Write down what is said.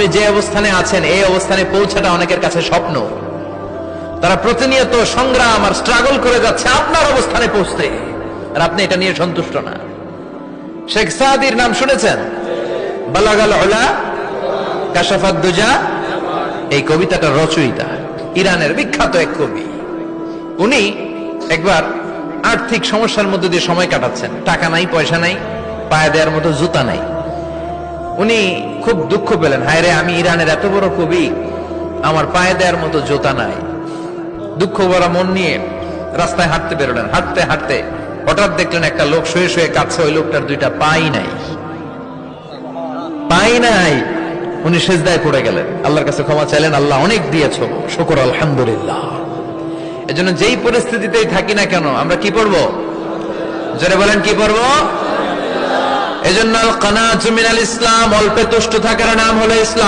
আপনি যে অবস্থানে আছেন এই অবস্থানে পৌঁছাটা অনেকের কাছে স্বপ্ন। তারা প্রতিনিয়ত সংগ্রাম আর স্ট্রাগল করে যাচ্ছে আপনার অবস্থানে পৌঁছতে, আর আপনি এটা নিয়ে সন্তুষ্ট না। শেখ সাদির নাম শুনেছেন? বালাগাল উলা কাশাফাত দুজা, এই কবিতাটা রচয়িতা ইরানের বিখ্যাত এক কবি। উনি একবার আর্থিক সমস্যার মধ্যে দিয়ে সময় কাটাচ্ছেন, টাকা নাই, পয়সা নাই, পায়ে দেওয়ার মতো জুতা নাই। উনি খুব দুঃখ পেলেন, হায় রে, আমি ইরানের এত বড় কবি, আমার পায়ে দেওয়ার মতো জুতা নাই। দুঃখ ভরা মন নিয়ে রাস্তায় হাঁটতে বেরোলেন। হাঁটতে হাঁটতে হঠাৎ দেখলেন একটা লোক শুয়ে শুয়ে কাঁদছে, ওই লোকটার দুইটা পাই নাই, পাই নাই। উনি সেজদায় পড়ে গেলেন, আল্লাহর কাছে ক্ষমা চাইলেন, আল্লাহ অনেক দিয়েছো, শুকর আলহামদুলিল্লাহ। এজন্য যেই পরিস্থিতিতেই থাকি না কেন আমরা কি পড়বো? জোরে বলেন, কি পড়বো? এজন্য আল কানাতু মিনাল ইসলাম, অল্পে তুষ্ট থাকার নাম হলো ইসলাম।